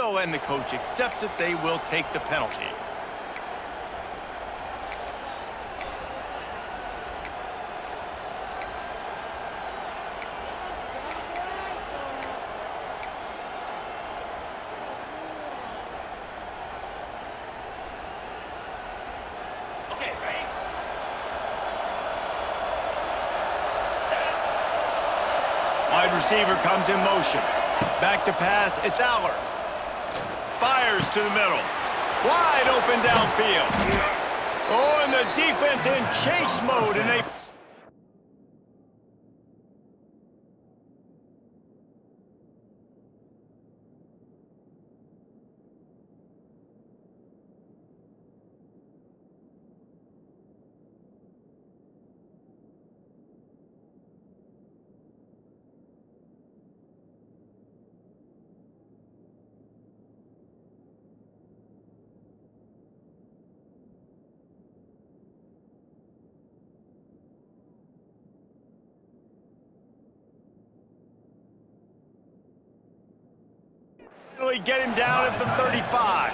still, and the coach accepts it. They will take the penalty. Wide receiver comes in motion. Back to pass, it's Aller. Fires to the middle. Wide open downfield. Oh, and the defense in chase mode, and they... Get him down at the 35.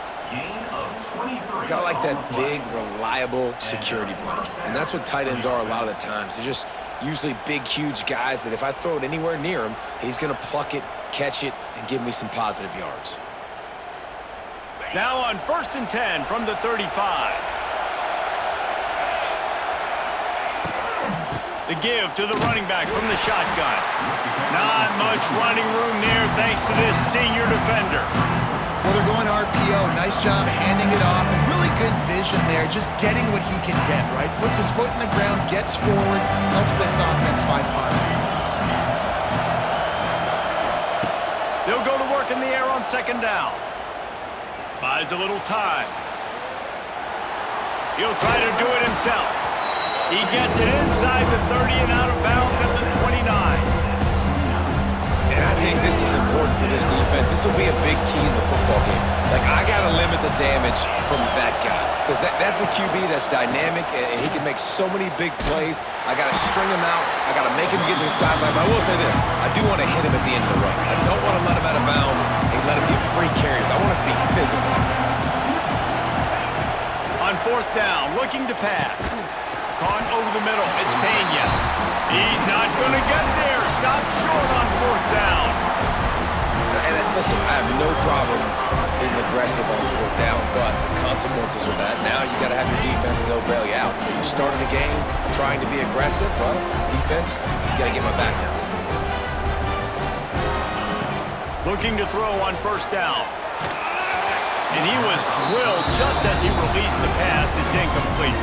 Gotta like that big, reliable security blanket. And that's what tight ends are a lot of the times. They're just usually big, huge guys that if I throw it anywhere near him, he's gonna pluck it, catch it, and give me some positive yards. Now on 1st and 10 from the 35. The give to the running back from the shotgun. Not much running room there thanks to this senior defender. Well, they're going RPO. Nice job handing it off, and really good vision there, just getting what he can get, right? Puts his foot in the ground, gets forward, helps this offense find positive points. They'll go to work in the air on 2nd down. Buys a little time. He'll try to do it himself. He gets it inside the 30 and out of bounds at the 29. And I think this is important for this defense. This will be a big key in the football game. Like, I got to limit the damage from that guy. Because that's a QB that's dynamic, and he can make so many big plays. I got to string him out. I got to make him get to the sideline. But I will say this. I do want to hit him at the end of the runs. I don't want to let him out of bounds and let him get free carries. I want it to be physical. On 4th down, looking to pass. Caught over the middle. It's Pena. He's not going to get there. Stopped short on 4th down. And listen, I have no problem being aggressive on 4th down, but the consequences of that, now you got to have your defense go bail you out. So you started the game trying to be aggressive. Well, defense, you got to get my back now. Looking to throw on 1st down. And he was drilled just as he released the pass. It's incomplete.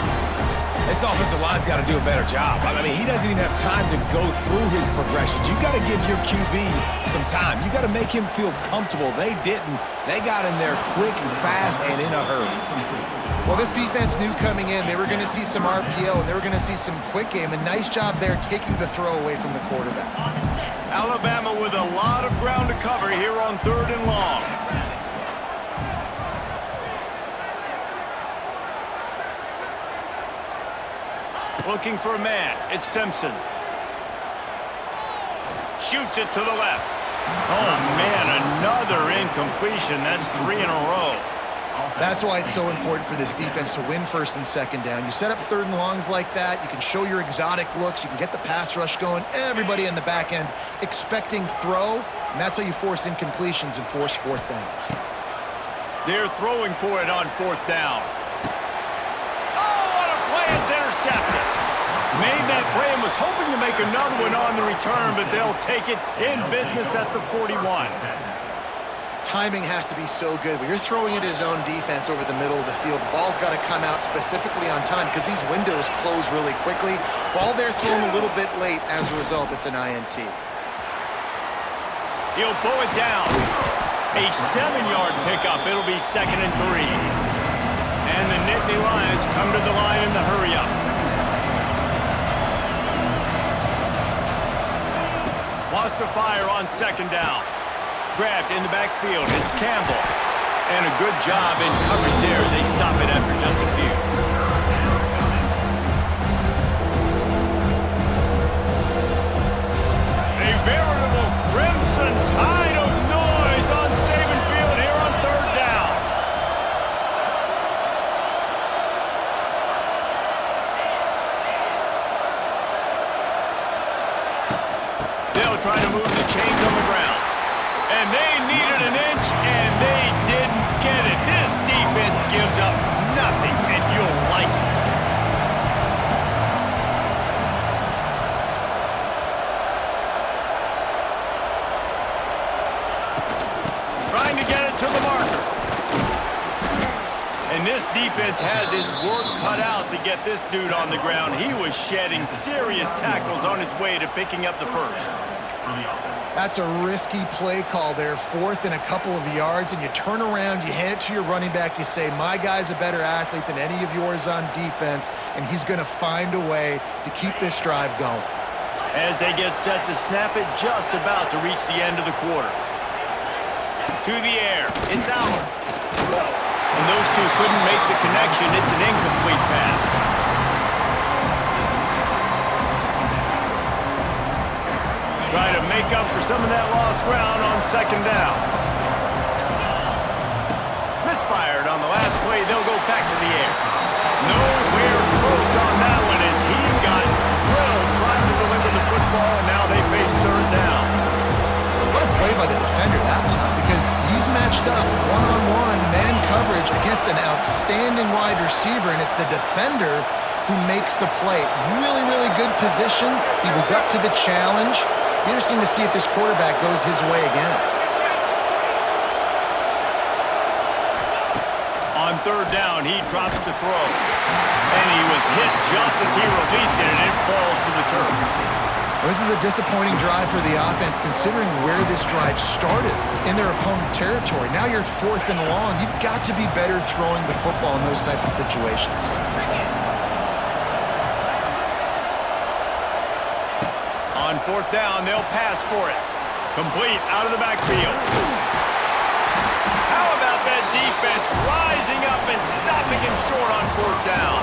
This offensive line's got to do a better job. I mean, he doesn't even have time to go through his progressions. You got to give your QB some time. You got to make him feel comfortable. They didn't. They got in there quick and fast and in a hurry. Well, this defense knew coming in they were going to see some RPO and they were going to see some quick game. A nice job there taking the throw away from the quarterback. Alabama with a lot of ground to cover here on 3rd and long. Looking for a man. It's Simpson. Shoots it to the left. Oh, man, another incompletion. That's 3 in a row. That's why it's so important for this defense to win 1st and 2nd down. You set up 3rd and longs like that. You can show your exotic looks. You can get the pass rush going. Everybody in the back end expecting throw, and that's how you force incompletions and force 4th downs. They're throwing for it on 4th down. Oh, what a play. It's intercepted. Made that play and was hoping to make another one on the return, but they'll take it in business at the 41. Timing has to be so good. When you're throwing at his own defense over the middle of the field, the ball's got to come out specifically on time because these windows close really quickly. Ball there thrown a little bit late. As a result, it's an INT. He'll pull it down. A 7-yard pickup. It'll be 2nd and 3. And the Nittany Lions come to the line in the hurry-up. Wants to fire on 2nd down. Grabbed in the backfield. It's Campbell. And a good job in coverage there as they stop it after just a few. A veritable crimson tide of noise on Saban Field here on to the marker. And this defense has its work cut out to get this dude on the ground. He was shedding serious tackles on his way to picking up the first. That's a risky play call there, 4th and a couple of yards, and you turn around, you hand it to your running back, you say, my guy's a better athlete than any of yours on defense, and he's going to find a way to keep this drive going. As they get set to snap it, just about to reach the end of the quarter. To the air, it's out. And those two couldn't make the connection. It's an incomplete pass. Try to make up for some of that lost ground on 2nd down. Misfired on the last play. They'll go back to the air. Nowhere close on that one as he got drilled trying to deliver the football, and now they face 3rd down. What a play by the defender that time, because he's matched up one-on-one man coverage against an outstanding wide receiver, and it's the defender who makes the play. Really, really good position. He was up to the challenge. Interesting to see if this quarterback goes his way again. On 3rd down, he drops to throw. And he was hit just as he released it, and it falls to the turf. Well, this is a disappointing drive for the offense, considering where this drive started in their opponent territory. Now you're at 4th and long. You've got to be better throwing the football in those types of situations. On 4th down, they'll pass for it. Complete out of the backfield. How about that defense rising up and stopping him short on 4th down?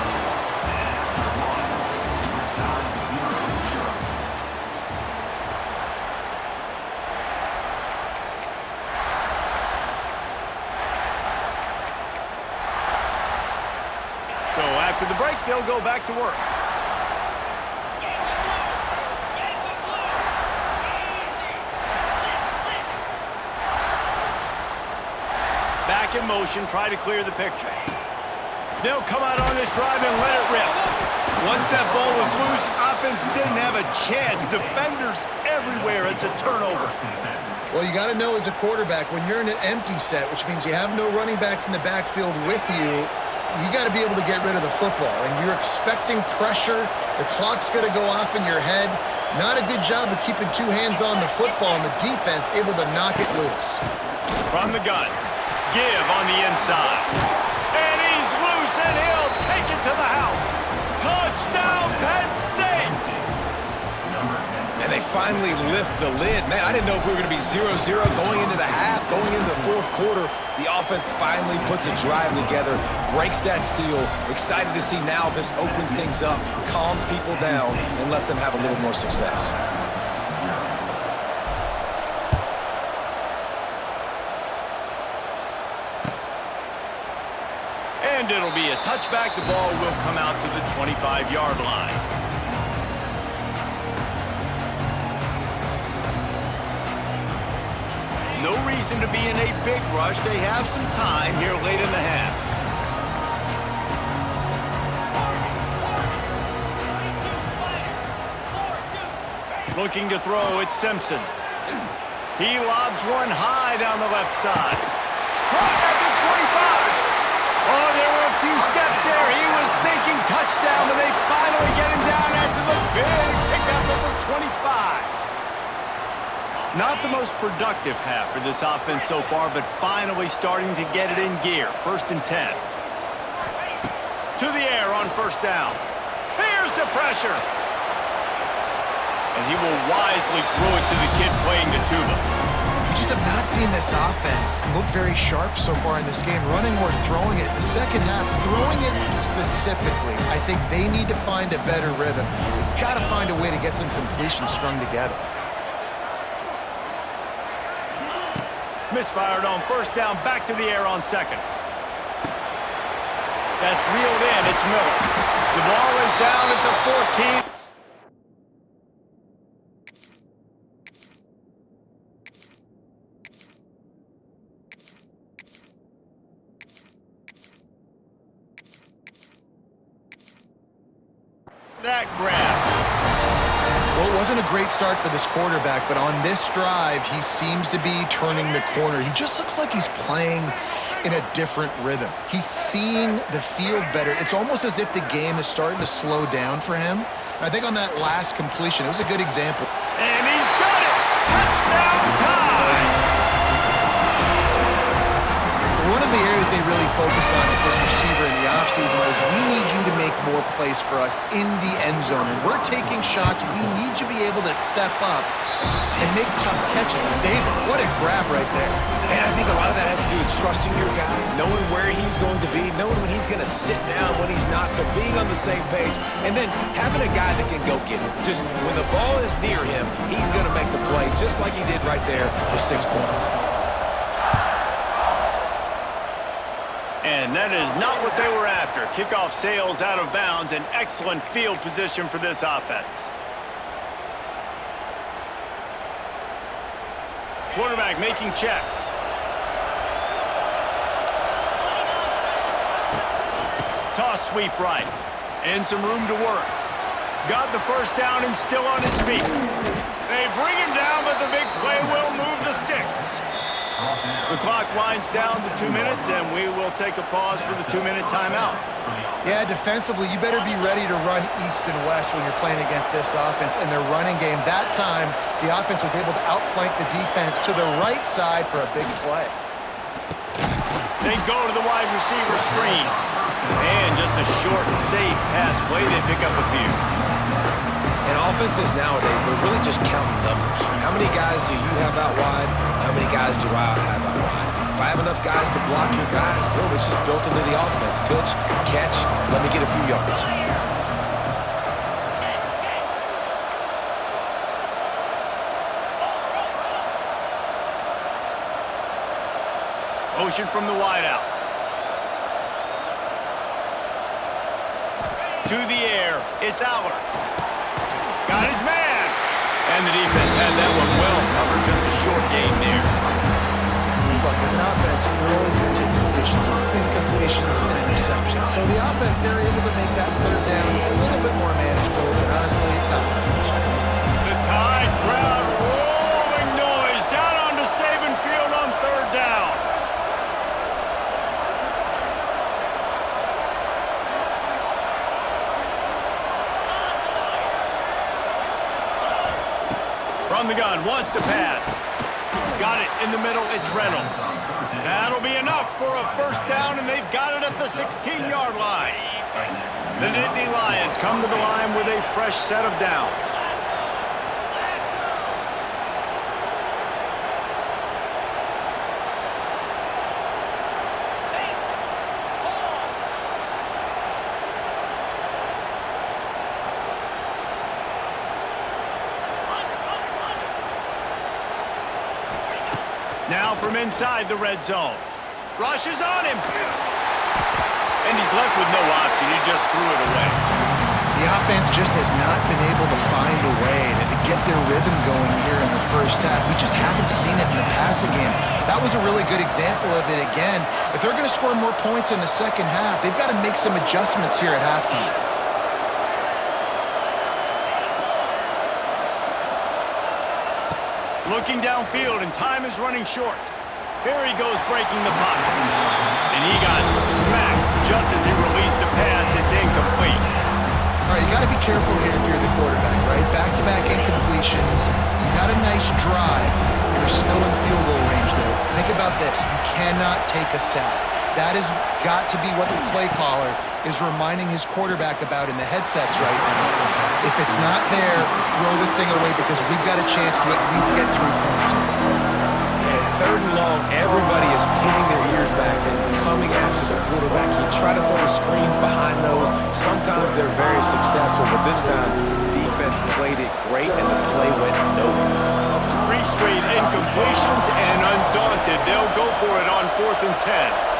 So after the break, they'll go back to work. Back in motion, try to clear the picture. They'll come out on this drive and let it rip. Once that ball was loose, offense didn't have a chance. Defenders everywhere. It's a turnover. Well, you got to know as a quarterback, when you're in an empty set, which means you have no running backs in the backfield with you, you got to be able to get rid of the football. And you're expecting pressure. The clock's going to go off in your head. Not a good job of keeping 2 hands on the football, and the defense able to knock it loose. From the gun. Give on the inside. And he's loose, and he'll take it to the house. Touchdown, Penn State! And they finally lift the lid. Man, I didn't know if we were going to be 0-0 going into the half, going into the 4th quarter. The offense finally puts a drive together, breaks that seal. Excited to see now this opens things up, calms people down, and lets them have a little more success. And it'll be a touchback. The ball will come out to the 25-yard line. No reason to be in a big rush. They have some time here late in the half. Looking to throw, it's Simpson. He lobs one high down the left side. Caught at the 25. Oh, there were a few steps there. He was thinking touchdown, but they finally get him down after the big pickup of the 25. Not the most productive half for this offense so far, but finally starting to get it in gear. 1st and 10. To the air on 1st down. Here's the pressure. And he will wisely throw it to the kid playing the tuba. We just have not seen this offense look very sharp so far in this game, running or throwing it. The second half, throwing it specifically, I think they need to find a better rhythm. We've got to find a way to get some completions strung together. Misfired on 1st down, back to the air on 2nd. That's reeled in, it's Miller. The ball is down at the 14. That grab. Well, wasn't a great start for this quarterback, but on this drive, he seems to be turning the corner. He just looks like he's playing in a different rhythm. He's seeing the field better. It's almost as if the game is starting to slow down for him. And I think on that last completion, it was a good example. And he's got it! Touchdown tie! One of the areas they really focused on with this receiver in the offseason was, we need you to make more plays for us in the end zone. And we're taking shots. We need you to be able to step up and make tough catches. And David, what a grab right there. And I think a lot of that has to do with trusting your guy, knowing where he's going to be, knowing when he's going to sit down, when he's not, so being on the same page, and then having a guy that can go get it. Just when the ball is near him, he's going to make the play, just like he did right there for 6 points. And that is not what they were after. Kickoff sails out of bounds, and excellent field position for this offense. Quarterback making checks. Toss sweep right. And some room to work. Got the first down and still on his feet. They bring him down, but the big play will move the sticks. The clock winds down to 2 minutes, and we will take a pause for the 2-minute timeout. Yeah, defensively, you better be ready to run east and west when you're playing against this offense in their running game. That time, the offense was able to outflank the defense to the right side for a big play. They go to the wide receiver screen. And just a short, safe pass play. They pick up a few. And offenses nowadays, they're really just counting numbers. How many guys do you have out wide? How many guys do I have out wide? If I have enough guys to block your guys, boom, it's just built into the offense. Pitch, catch, let me get a few yards. Motion from the wideout. To the air, it's Aller. Got his man. And the defense had that one well covered. Just a short game there. Look, as an offense, you're always going to take completions over incompletions and interceptions. So the offense, they're able to make that third down a little bit more manageable, but honestly, not much. The Tide crowd rolling noise down onto Saban Field on third down. From the gun, wants to pass. Got it in the middle, it's Reynolds. That'll be enough for a first down, and they've got it at the 16-yard line. The Nittany Lions come to the line with a fresh set of downs. Now from inside the red zone. Rush is on him. And he's left with no option. He just threw it away. The offense just has not been able to find a way to get their rhythm going here in the first half. We just haven't seen it in the passing game. That was a really good example of it again. If they're going to score more points in the second half, they've got to make some adjustments here at halftime. Looking downfield, and time is running short. Here he goes breaking the pocket. And he got smacked just as he released the pass. It's incomplete. All right, you got to be careful here if you're the quarterback, right? Back-to-back incompletions. You've had a nice drive. You're still in field goal range, though. Think about this. You cannot take a sack. That has got to be what the play caller is reminding his quarterback about in the headsets right now. If it's not there, throw this thing away because we've got a chance to at least get 3 points here. And third and long, everybody is pinning their ears back and coming after the quarterback. You try to throw the screens behind those. Sometimes they're very successful, but this time, defense played it great and the play went nowhere. 3 straight incompletions, and undaunted, they'll go for it on 4th and 10.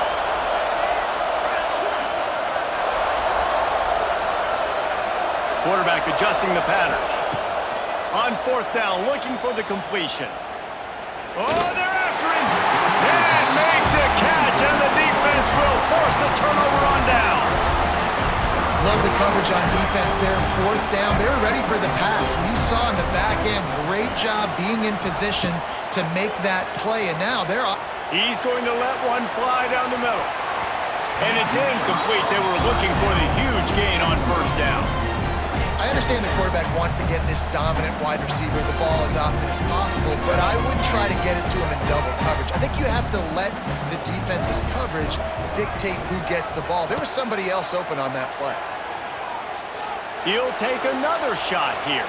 Quarterback adjusting the pattern. On 4th down, looking for the completion. Oh, they're after him! And make the catch, and the defense will force a turnover on downs. Love the coverage on defense there. Fourth down. They were ready for the pass. You saw in the back end, great job being in position to make that play. And now they're off. He's going to let one fly down the middle. And it's incomplete. They were looking for the huge gain on first down. I understand the quarterback wants to get this dominant wide receiver the ball as often as possible, but I would try to get it to him in double coverage. I think you have to let the defense's coverage dictate who gets the ball. There was somebody else open on that play. He'll take another shot here.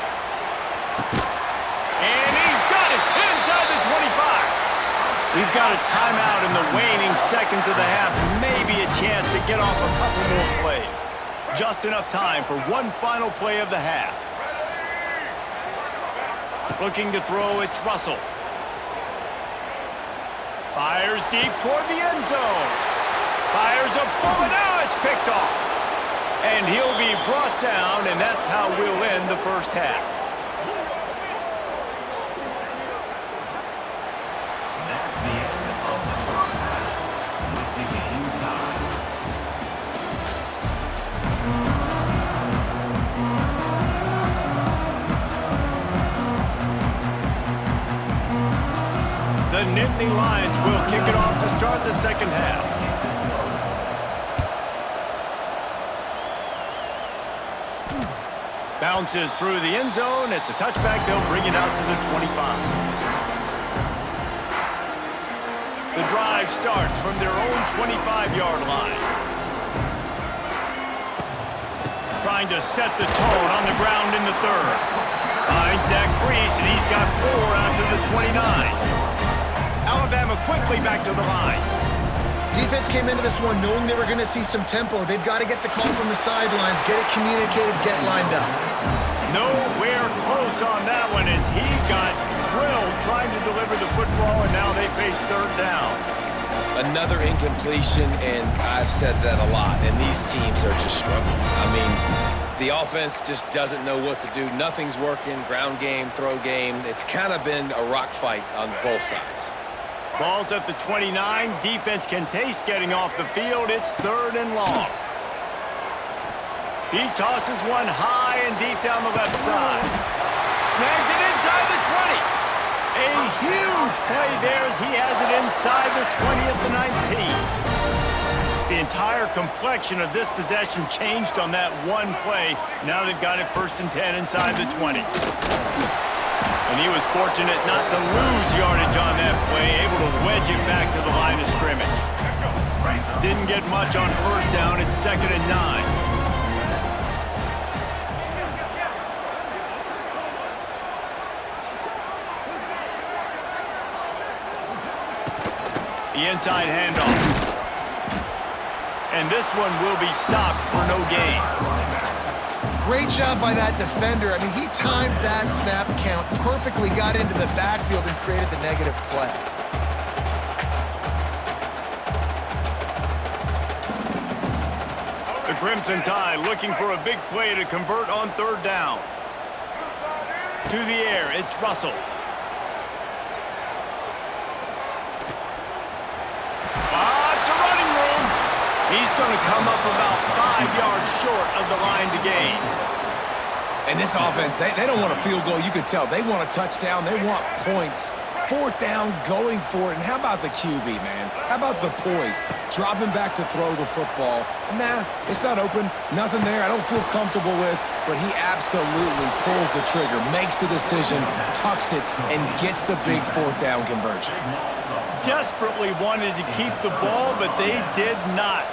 And he's got it inside the 25. We've got a timeout in the waning seconds of the half. Maybe a chance to get off a couple more plays. Just enough time for one final play of the half. Looking to throw, it's Russell. Fires deep toward the end zone. Fires a bullet, now it's picked off. And he'll be brought down, and that's how we'll end the first half. That's the end of the first half with the game time. The Nittany Lions will kick it off to start the second half. Bounces through the end zone. It's a touchback. They'll bring it out to the 25. The drive starts from their own 25-yard line. Trying to set the tone on the ground in the third. Finds that crease, and he's got 4 out to the 29. Alabama quickly back to the line. Defense came into this one knowing they were going to see some tempo. They've got to get the call from the sidelines, get it communicated, get lined up. Nowhere close on that one as he got drilled trying to deliver the football, and now they face third down. Another incompletion, and I've said that a lot, and these teams are just struggling. I mean, the offense just doesn't know what to do. Nothing's working, ground game, throw game. It's kind of been a rock fight on both sides. Ball's at the 29. Defense can taste getting off the field. It's third and long. He tosses one high and deep down the left side. Snags it inside the 20. A huge play there as he has it inside the 20 at the 19. The entire complexion of this possession changed on that one play. Now they've got it first and 10 inside the 20. And he was fortunate not to lose yardage on that play, able to wedge it back to the line of scrimmage. Didn't get much on first down. It's second and 9. The inside handoff. And this one will be stopped for no gain. Great job by that defender. I mean, he timed that snap count perfectly, got into the backfield and created the negative play. The Crimson Tide looking for a big play to convert on third down. To the air, it's Russell. It's a running room. He's going to come up about 5 yards short of the line to gain. And this offense, they don't want a field goal. You could tell. They want a touchdown. They want points. Fourth down, going for it. And how about the QB, man? How about the poise? Dropping back to throw the football. Nah, it's not open. Nothing there I don't feel comfortable with. But he absolutely pulls the trigger, makes the decision, tucks it, and gets the big fourth down conversion. Desperately wanted to keep the ball, but they did not.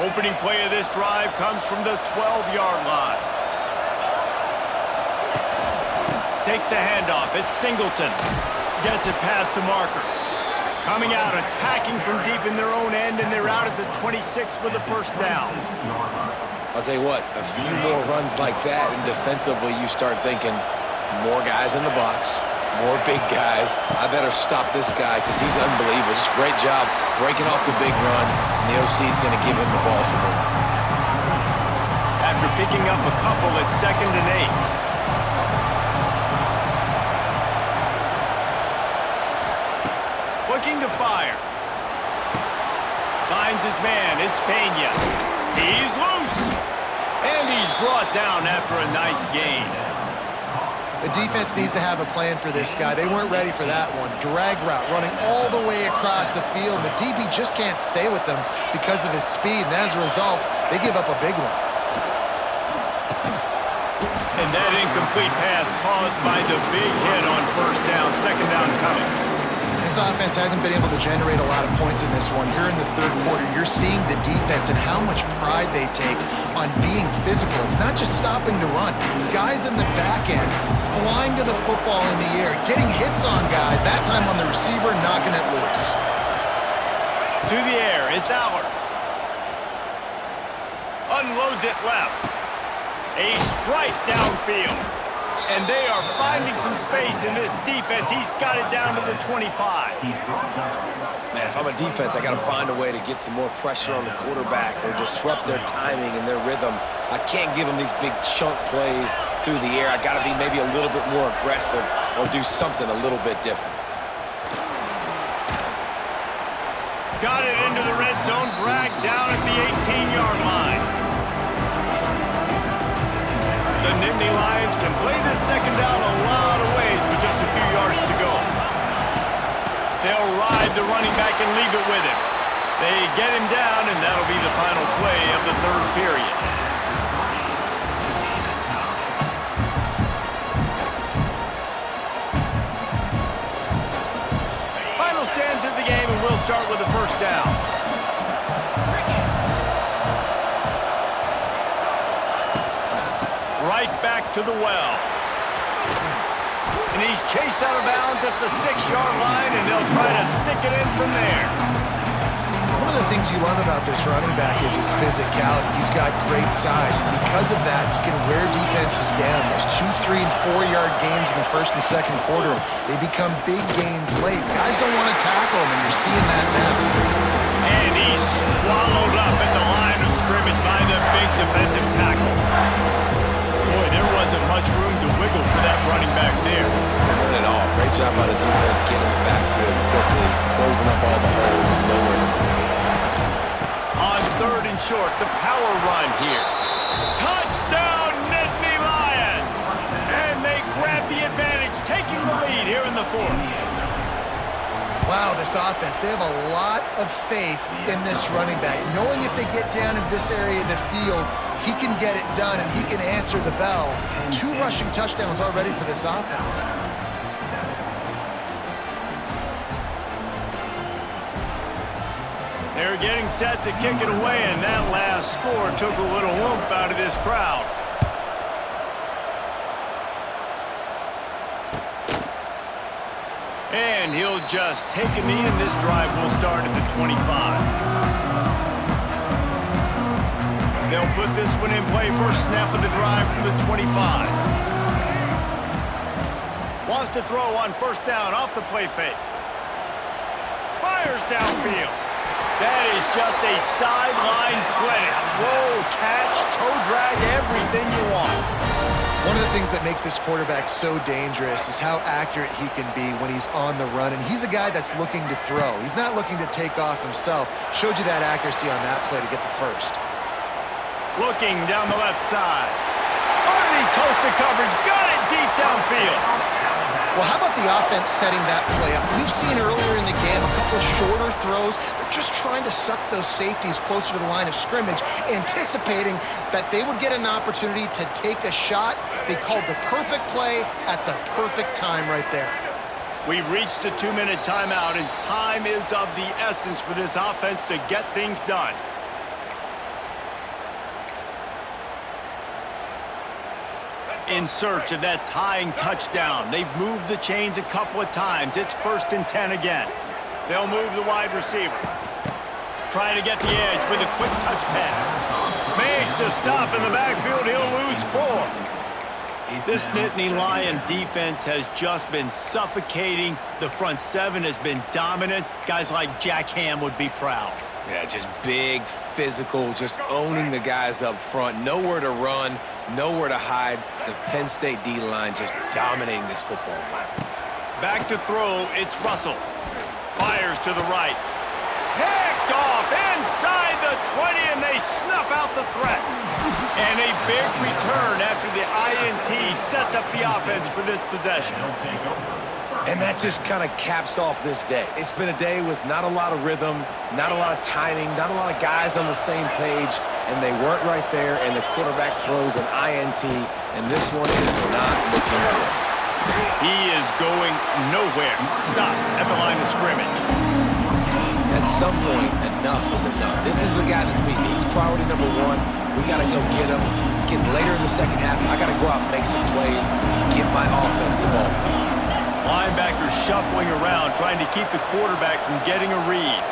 Opening play of this drive comes from the 12-yard line. Takes the handoff. It's Singleton. Gets it past the marker. Coming out, attacking from deep in their own end, and they're out at the 26 with the first down. I'll tell you what, a few more runs like that, and defensively you start thinking, more guys in the box, more big guys. I better stop this guy because he's unbelievable. Just great job breaking off the big run, and the OC is going to give him the ball some more. After picking up a couple, it's second and 8. Looking to fire. Finds his man. It's Pena. He's loose. And he's brought down after a nice gain. The defense needs to have a plan for this guy. They weren't ready for that one. Drag route running all the way across the field. The DB just can't stay with them because of his speed, and as a result, they give up a big one. And that incomplete pass caused by the big hit on first down, second down coming. This offense hasn't been able to generate a lot of points in this one. Here in the third quarter, you're seeing the defense and how much pride they take on being physical. It's not just stopping the run. Guys in the back end flying to the football in the air, getting hits on guys, that time on the receiver, knocking it loose. To the air, it's Aller. Unloads it left. A strike downfield. And they are finding some space in this defense. He's got it down to the 25. Man, if I'm a defense, I got to find a way to get some more pressure on the quarterback or disrupt their timing and their rhythm. I can't give them these big chunk plays through the air. I got to be maybe a little bit more aggressive or do something a little bit different. Got it into the red zone, dragged down at the 18-yard line. The Nittany Lions can play this second down a lot of ways with just a few yards to go. They'll ride the running back and leave it with him. They get him down, and that'll be the final play of the third period. Final stands of the game, and we'll start with the first down. Right back to the well. And he's chased out of bounds at the 6-yard line, and they'll try to stick it in from there. One of the things you love about this running back is his physicality. He's got great size, and because of that, he can wear defenses down. There's 2, 3, and 4-yard gains in the first and second quarter. They become big gains late. Guys don't want to tackle him, and you're seeing that now. And he's swallowed up at the line of scrimmage by the big defensive tackle. Boy, there wasn't much room to wiggle for that running back there. None at all. Great job by the defense getting in the backfield quickly, closing up all the holes, nowhere to run. On third and short, the power run here. Touchdown, Nittany Lions! And they grab the advantage, taking the lead here in the fourth. Wow, this offense, they have a lot of faith in this running back, knowing if they get down in this area of the field, he can get it done and he can answer the bell. 2 rushing touchdowns already for this offense. They're getting set to kick it away, and that last score took a little oomph out of this crowd. And he'll just take a knee, and this drive will start at the 25. They'll put this one in play, first snap of the drive from the 25. Wants to throw on first down off the play fake. Fires downfield. That is just a sideline clinic. Throw, catch, toe drag, everything you want. One of the things that makes this quarterback so dangerous is how accurate he can be when he's on the run. And he's a guy that's looking to throw. He's not looking to take off himself. Showed you that accuracy on that play to get the first. Looking down the left side. Underneath toasted coverage. Got it deep downfield. Well, how about the offense setting that play up? We've seen earlier in the game a couple of shorter throws. They're just trying to suck those safeties closer to the line of scrimmage, anticipating that they would get an opportunity to take a shot. They called the perfect play at the perfect time right there. We've reached the 2-minute timeout, and time is of the essence for this offense to get things done. In search of that tying touchdown. They've moved the chains a couple of times. It's 1st and 10 again. They'll move the wide receiver. Trying to get the edge with a quick touch pass. Makes a stop in the backfield. He'll lose 4. This Nittany Lion defense has just been suffocating. The front 7 has been dominant. Guys like Jack Ham would be proud. Yeah, just big, physical, just owning the guys up front. Nowhere to run, nowhere to hide. The Penn State D-line just dominating this football game. Back to throw, it's Russell. Fires to the right. Picked off inside the 20, and they snuff out the threat. And a big return after the INT sets up the offense for this possession. And that just kind of caps off this day. It's been a day with not a lot of rhythm, not a lot of timing, not a lot of guys on the same page, and they weren't right there, and the quarterback throws an INT, and this one is not looking good. He is going nowhere. Stop at the line of scrimmage. At some point, enough is enough. This is the guy that's beating me. He's priority number one. We got to go get him. It's getting later in the second half. I got to go out and make some plays and get my offense the ball. Linebacker shuffling around, trying to keep the quarterback from getting a read.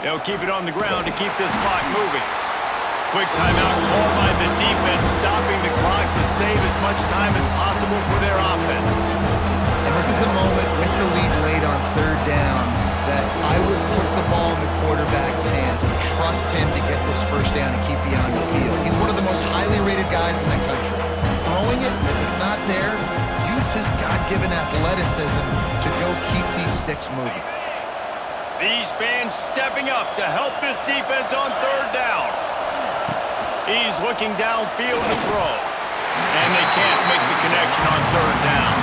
They'll keep it on the ground to keep this clock moving. Quick timeout called by the defense, stopping the clock to save as much time as possible for their offense. And this is a moment with the lead late on third down that I would put the ball in the quarterback's hands and trust him to get this first down and keep you on the field. He's one of the most highly rated guys in the country. Throwing it, if it's not there, use his God-given athleticism to go keep these sticks moving. These fans stepping up to help this defense on third down. He's looking downfield to throw. And they can't make the connection on third down.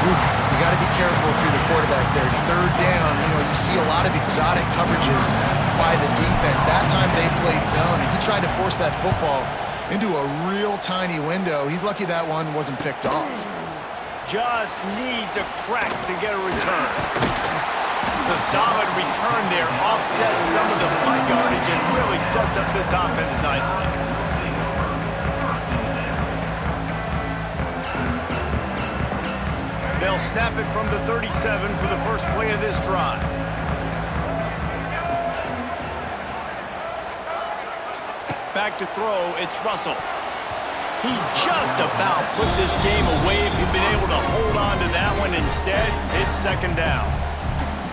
Oof, you got to be careful if you're the quarterback there. Third down, you see a lot of exotic coverages by the defense. That time they played zone, and he tried to force that football into a real tiny window. He's lucky that one wasn't picked off. Just needs a crack to get a return. The solid return there offsets some of the punt yardage and really sets up this offense nicely. They'll snap it from the 37 for the first play of this drive. Back to throw, it's Russell. He just about put this game away if he'd been able to hold on to that one. Instead, it's second down.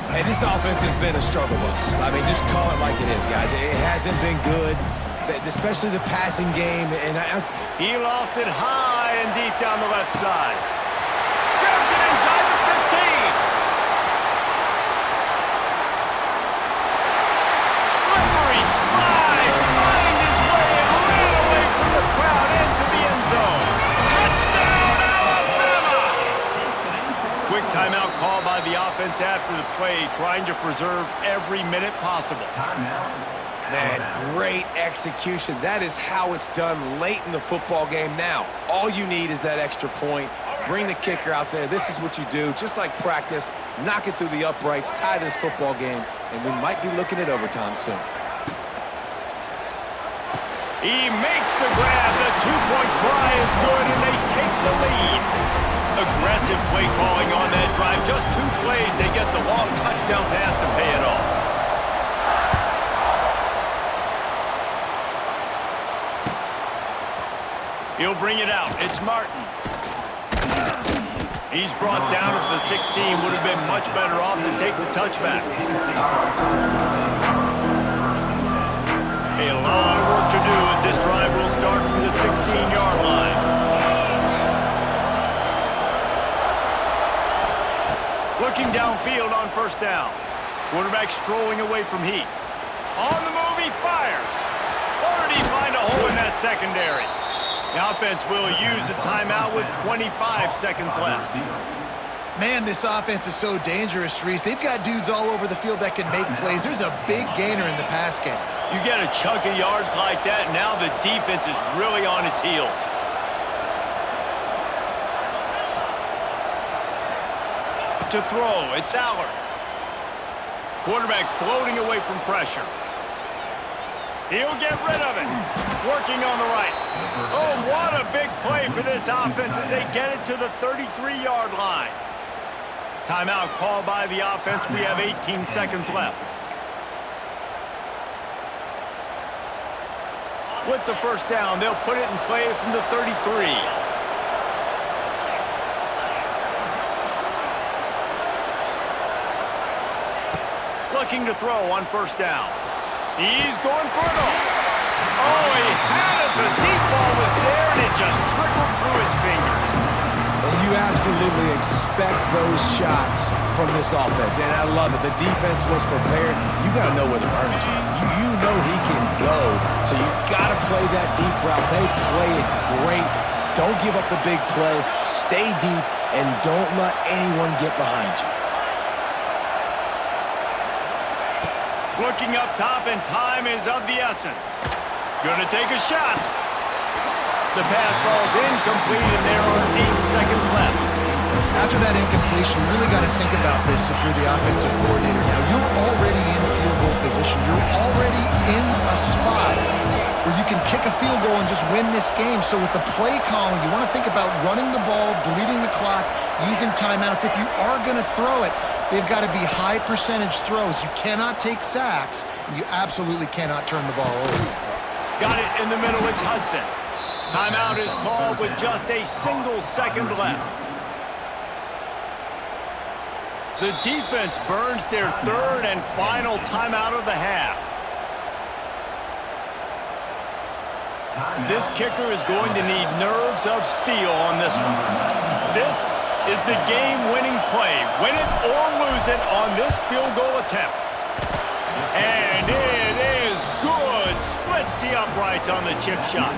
Hey, this offense has been a struggle bus. I mean, just call it like it is, guys. It hasn't been good, especially the passing game. And he lost it high and deep down the left side. Grabs it inside the 15. Slippery slide. Find his way and ran away from the crowd into the end zone. Touchdown, Alabama! Quick timeout call by the offense after the play, trying to preserve every minute possible. Man, great execution. That is how it's done late in the football game. Now, all you need is that extra point. Bring the kicker out there. This is what you do. Just like practice, knock it through the uprights, tie this football game, and we might be looking at overtime soon. He makes the grab. The two-point try is good, and they take the lead. Aggressive play calling on that drive. Just 2 plays, they get the long touchdown pass to pay it off. He'll bring it out. It's Martin. He's brought down at the 16. Would have been much better off to take the touchback. A lot of work to do as this drive will start from the 16-yard line. Looking downfield on first down. Quarterback strolling away from Heath. On the move, he fires. Or did he find a hole in that secondary? The offense will use a timeout with 25 seconds left. Man, this offense is so dangerous, Reese. They've got dudes all over the field that can make plays. There's a big gainer in the pass game. You get a chunk of yards like that, now the defense is really on its heels. To throw, it's Aller. Quarterback floating away from pressure. He'll get rid of it. Working on the right. Oh, what a big play for this offense as they get it to the 33-yard line. Timeout called by the offense. We have 18 seconds left. With the first down, they'll put it in play from the 33. Looking to throw on first down. He's going for it all. Oh, he had it. The deep ball was there, and it just trickled through his fingers. And you absolutely expect those shots from this offense, and I love it. The defense was prepared. You got to know where the burners are. You know he can go, so you got to play that deep route. They play it great. Don't give up the big play. Stay deep, and don't let anyone get behind you. Looking up top, and time is of the essence. Gonna take a shot. The pass falls incomplete, and there are 8 seconds left. After that incompletion, you really got to think about this if you're the offensive coordinator. Now, you're already in field goal position. You're already in a spot where you can kick a field goal and just win this game. So with the play calling, you want to think about running the ball, bleeding the clock, using timeouts. If you are going to throw it, they've got to be high percentage throws. You cannot take sacks, and you absolutely cannot turn the ball over. Got it in the middle. It's Hudson. Timeout is called with just a single second left. The defense burns their third and final timeout of the half. This kicker is going to need nerves of steel on this one. This is the game-winning play. Win it or lose it on this field goal attempt. And it is good. Splits the uprights on the chip shot.